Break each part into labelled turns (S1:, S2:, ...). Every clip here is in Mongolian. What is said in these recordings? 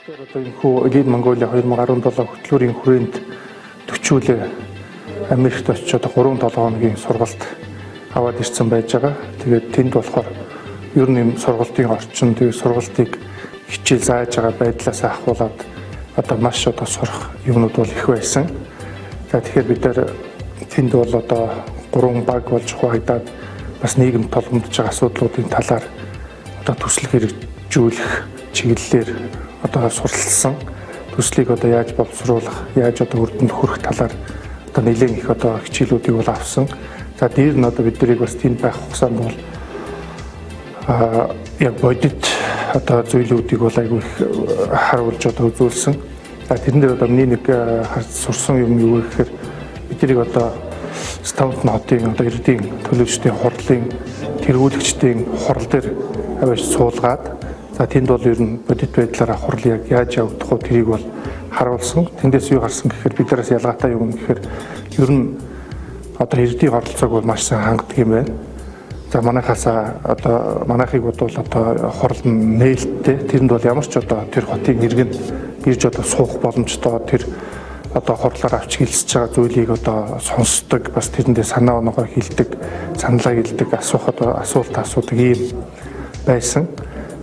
S1: Одоо энэ хүү Elite Mongolia 2017 хөтөлбөрийн хүрээнд төвчүүлээ Америкт очиж одоо 3-7 хоногийн сургалт аваад ирсэн байж байгаа. Тэгээд тэнд болохоор ер нь юм сургалтын орчин, тэгээд сургалтыг хичээл зааж байгаа байдлаас ахуулаад одоо маш одоо сурах юмнууд бол их байсан. За тэгэхээр бид нар тэнд бол одоо 3 баг болж хуваагдаад бас нийгэм толгомдож байгаа асуудлуудын талаар одоо төсөл хэрэгжүүлэх чиглэлээр одоо суралцсан. Төслийг одоо яаж боловсруулах, яаж одоо үрдэнд хүрэх талаар одоо нэлээд их одоо хичээлүүдийг бол авсан. За дээр нь одоо бид нарыг бас тэнд байх хугацаанд бол яг бодит одоо зүйлүүдийг бол айгүй их харуулж одоо үзүүлсэн. За тэрэн дээр одоо миний нэг сурсан юм юу гэхээр бид нарыг одоо Станфорд хотын одоо эрдийн төлөөлөгчдийн хурлын тэргүүлэгчдийн хурал дээр аваад суулгаад за тэнд бол ер нь бодит байдлаараа хурал яг яаж явагдах вэ тэрийг бол харуулсан. Тэндээс юу гарсан гэхээр биднээс ялгаатай юм гэхээр ер нь одоо эрдийн оролцоог бол маш сайн хангадаг юм байна. За манайхаасаа одоо манайхыг бодвол одоо хурал нь нээлттэй. Тэрэнд бол ямар ч одоо тэр хотын иргэн ирж одоо суух боломжтой тэр одоо хурлаар авч хэлсэж байгаа зүйлийг одоо сонсдог, бас тэрэндээ санаа оноогоо хэлдэг, саналаа хэлдэг, асуулт асуудаг ийм байсан.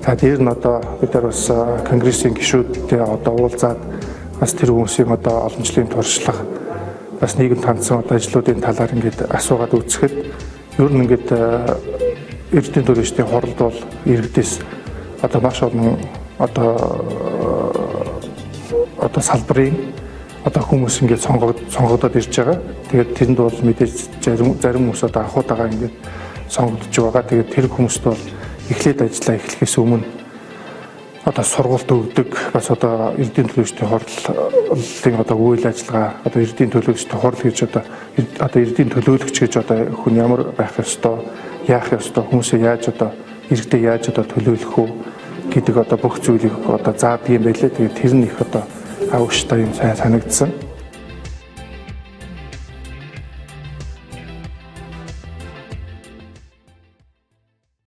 S1: За дээр нь одоо бид нар бас конгрессийн гишүүдтэй одоо уулзаад бас тэр хүмүүсийн одоо олон жилийн туршлага бас нийгэм тандсан одоо ажлуудын талаар ингээд асуугаад үзэхэд ер нь ингээд эрдэнэ төлөөлөгчдийн хуралд бол иргэдээс одоо маш олон одоо салбарын одоо хүмүүс ингээд сонгогдоод ирж байгаа. Тэгээд тэрэнд бол мэдээж зарим хүмүүс одоо анхудаага ингээд сонгогдож байгаа. Тэгээд тэр хүмүүст бол эхлээд ажиллаа эхлэхээс өмнө одоо сургалт өгдөг, бас одоо эрдэнэ төлөөлөгчдийн хурлын одоо үйл ажиллагаа, одоо эрдэнэ төлөөлөгчдийн хурал гэж одоо эрдэнэ төлөөлөгч гэж одоо хүн ямар байх ёстой, яах ёстой, хүмүүсээ яаж одоо иргэдэд яаж одоо төлөөлөх үү гэдэг одоо бүх зүйлийг одоо заадаг юм байлээ. Тэгээд тэр нь их одоо авштай юм сайн санагдсан.